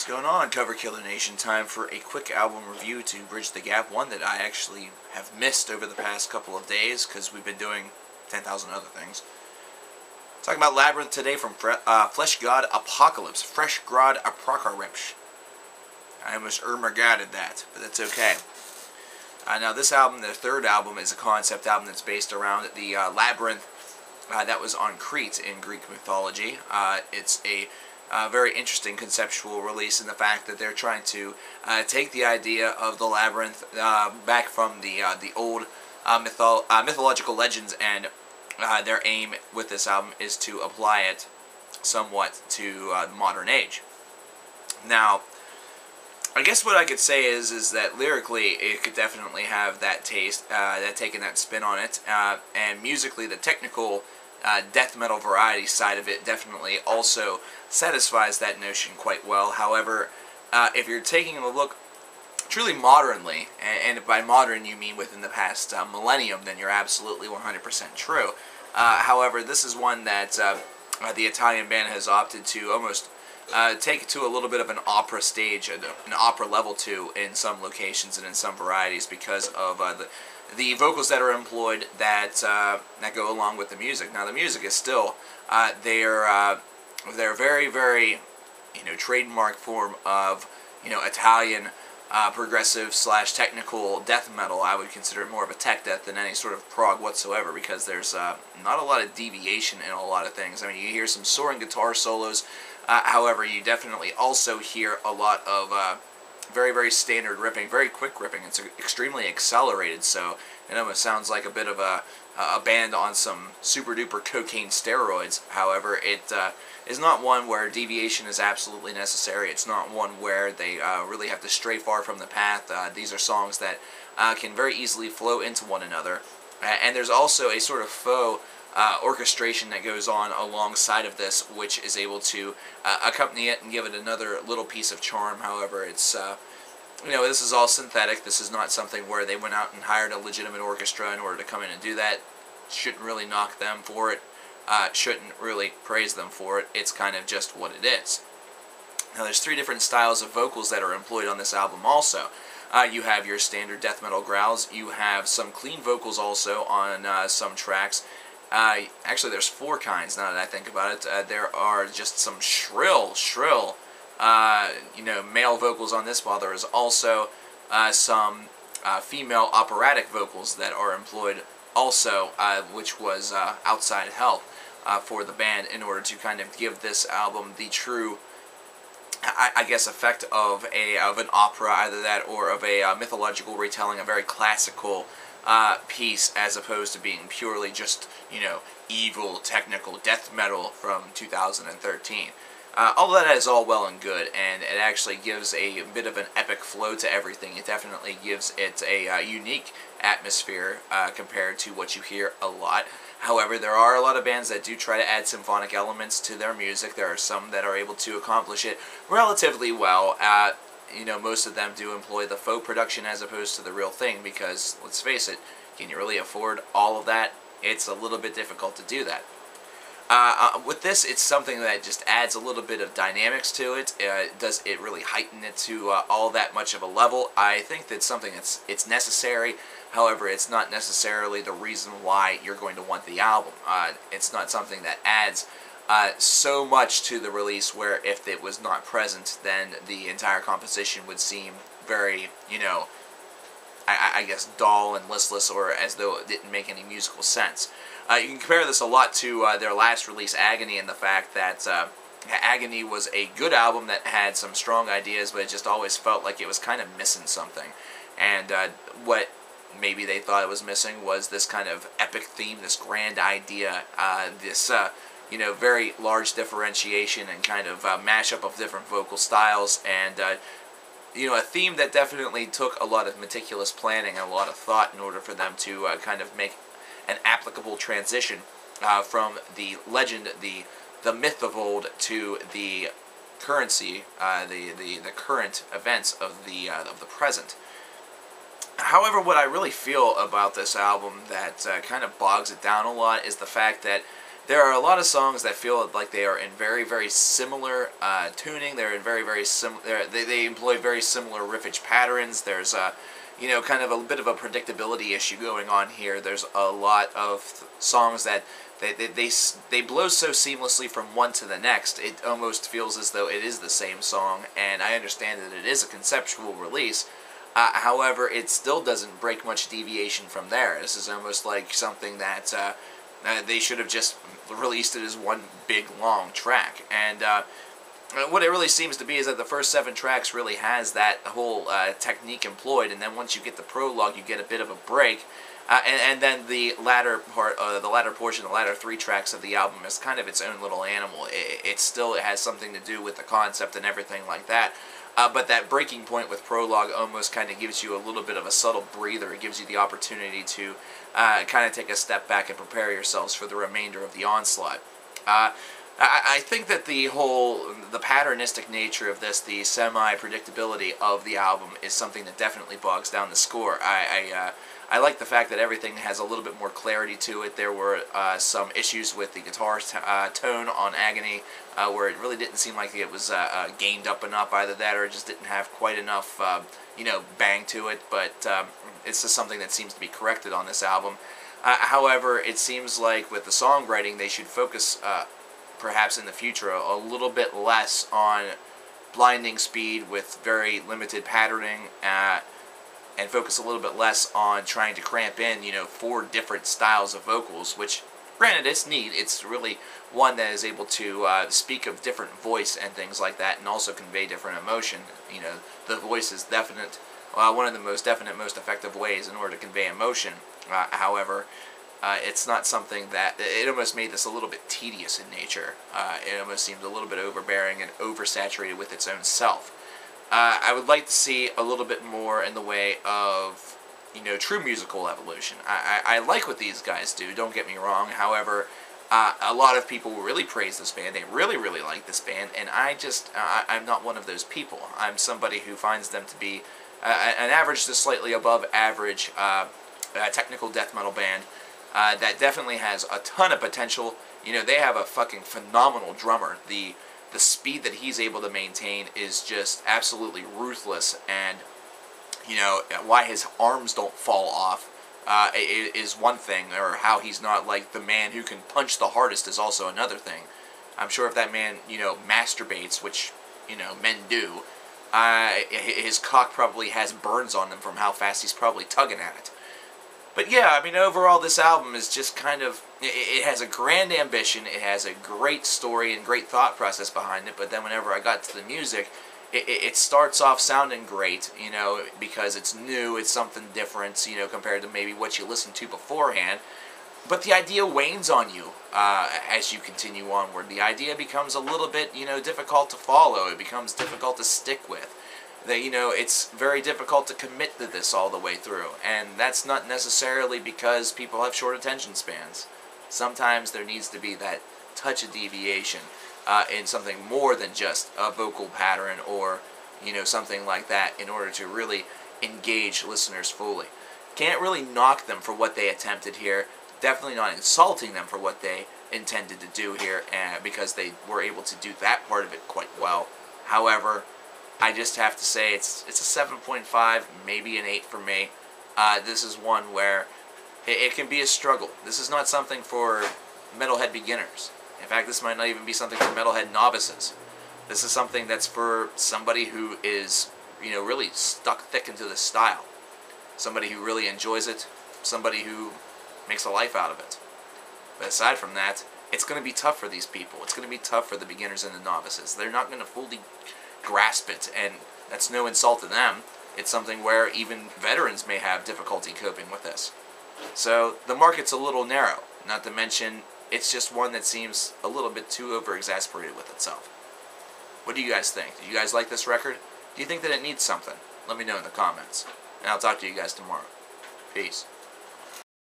What's going on, Cover Killer Nation? Time for a quick album review to bridge the gap. One that I actually have missed over the past couple of days because we've been doing 10,000 other things. Talking about Labyrinth today from Fleshgod Apocalypse. Fleshgod Apocalypse. I almost ermagatted that, but that's okay. Now this album, the third album, is a concept album that's based around the Labyrinth that was on Crete in Greek mythology. It's a very interesting conceptual release in the fact that they're trying to take the idea of the labyrinth back from the old mythological legends, and their aim with this album is to apply it somewhat to the modern age. Now, I guess what I could say is that lyrically it could definitely have that taste, taking that spin on it, and musically the technical death metal variety side of it definitely also satisfies that notion quite well. However, if you're taking a look truly modernly, and by modern you mean within the past millennium, then you're absolutely 100% true. However, this is one that the Italian band has opted to almost take it to a little bit of an opera stage, an opera level to, in some locations and in some varieties, because of the vocals that are employed that go along with the music. Now the music is still they're very, very trademark form of Italian progressive / technical death metal. I would consider it more of a tech death than any sort of prog whatsoever, because there's not a lot of deviation in a lot of things. I mean, you hear some soaring guitar solos. However, you definitely also hear a lot of very, very standard ripping, very quick ripping. It's extremely accelerated, so it almost sounds like a bit of a band on some super duper cocaine steroids. However, it is not one where deviation is absolutely necessary. It's not one where they really have to stray far from the path. These are songs that can very easily flow into one another. And there's also a sort of faux orchestration that goes on alongside of this, which is able to accompany it and give it another little piece of charm. However, it's this is all synthetic. This is not something where they went out and hired a legitimate orchestra in order to come in and do that. Shouldn't really knock them for it. Shouldn't really praise them for it. It's kind of just what it is. Now, there's 3 different styles of vocals that are employed on this album also. You have your standard death metal growls. You have some clean vocals also on some tracks. Actually, there's 4 kinds now that I think about it. There are just some shrill, male vocals on this, while there is also some female operatic vocals that are employed also, which was outside help for the band in order to kind of give this album the true, I guess, effect of an opera, either that or of a mythological retelling, a very classical piece, as opposed to being purely just, evil, technical death metal from 2013. All of that is all well and good, and it actually gives a bit of an epic flow to everything. It definitely gives it a unique atmosphere compared to what you hear a lot. However, there are a lot of bands that do try to add symphonic elements to their music. There are some that are able to accomplish it relatively well. Most of them do employ the faux production as opposed to the real thing, because, let's face it, can you really afford all of that? It's a little bit difficult to do that. With this, it's something that just adds a little bit of dynamics to it. Does it really heighten it to all that much of a level? I think that's something it's necessary. However, it's not necessarily the reason why you're going to want the album. It's not something that adds so much to the release where if it was not present, then the entire composition would seem very, I guess, dull and listless, or as though it didn't make any musical sense. You can compare this a lot to their last release, Agony, and the fact that Agony was a good album that had some strong ideas, but it just always felt like it was kind of missing something. And what maybe they thought it was missing was this kind of epic theme, this grand idea, this very large differentiation and kind of mashup of different vocal styles, and a theme that definitely took a lot of meticulous planning and a lot of thought in order for them to kind of make an applicable transition from the legend, the myth of old, to the currency, the current events of the present. However, what I really feel about this album that kind of bogs it down a lot is the fact that there are a lot of songs that feel like they are in very, very similar tuning. They're in very, very similar. They employ very similar riffage patterns. There's kind of a bit of a predictability issue going on here. There's a lot of songs that they blow so seamlessly from one to the next. It almost feels as though it is the same song. And I understand that it is a conceptual release. However, it still doesn't break much deviation from there. This is almost like something that they should have just released it as one big long track. And what it really seems to be is that the first 7 tracks really has that whole technique employed, and then once you get the prologue, you get a bit of a break. And then the latter part, the latter portion, the latter 3 tracks of the album is kind of its own little animal. It still has something to do with the concept and everything like that. But that breaking point with prologue almost kind of gives you a little bit of a subtle breather. It gives you the opportunity to kind of take a step back and prepare yourselves for the remainder of the onslaught. I think that the patternistic nature of this, the semi-predictability of the album, is something that definitely bogs down the score. I like the fact that everything has a little bit more clarity to it. There were some issues with the guitar tone on Agony, where it really didn't seem like it was gained up enough. Either that, or it just didn't have quite enough, bang to it. But it's just something that seems to be corrected on this album. However, it seems like with the songwriting, they should focus, perhaps in the future, a little bit less on blinding speed with very limited patterning, and focus a little bit less on trying to cramp in, 4 different styles of vocals, which, granted, it's neat. It's really one that is able to speak of different voice and things like that, and also convey different emotion. The voice is one of the most definite, most effective ways in order to convey emotion. However, it's not something that, it almost made this a little bit tedious in nature. It almost seemed a little bit overbearing and oversaturated with its own self. I would like to see a little bit more in the way of, true musical evolution. I like what these guys do, don't get me wrong. However, a lot of people really praise this band. They really, really like this band, and I'm not one of those people. I'm somebody who finds them to be an average to slightly above average technical death metal band that definitely has a ton of potential. They have a fucking phenomenal drummer. The speed that he's able to maintain is just absolutely ruthless, and why his arms don't fall off is one thing, or how he's not like the man who can punch the hardest is also another thing. I'm sure if that man masturbates, which men do, his cock probably has burns on them from how fast he's probably tugging at it. But yeah, overall this album is just kind of, it has a grand ambition, it has a great story and great thought process behind it, but then whenever I got to the music, it starts off sounding great, because it's new, it's something different, compared to maybe what you listened to beforehand. But the idea wanes on you as you continue onward. The idea becomes a little bit, difficult to follow. It becomes difficult to stick with. It's very difficult to commit to this all the way through. And that's not necessarily because people have short attention spans. Sometimes there needs to be that touch of deviation in something more than just a vocal pattern or, something like that in order to really engage listeners fully. Can't really knock them for what they attempted here. Definitely not insulting them for what they intended to do here, because they were able to do that part of it quite well. However, I just have to say it's a 7.5, maybe an 8 for me. This is one where it can be a struggle. This is not something for metalhead beginners. In fact, this might not even be something for metalhead novices. This is something that's for somebody who is, really stuck thick into this style. Somebody who really enjoys it. Somebody who makes a life out of it. But aside from that, it's going to be tough for these people. It's going to be tough for the beginners and the novices. They're not going to fully grasp it, and that's no insult to them. It's something where even veterans may have difficulty coping with this. So the market's a little narrow, not to mention it's just one that seems a little bit too over-exasperated with itself. What do you guys think? Do you guys like this record? Do you think that it needs something? Let me know in the comments, and I'll talk to you guys tomorrow. Peace.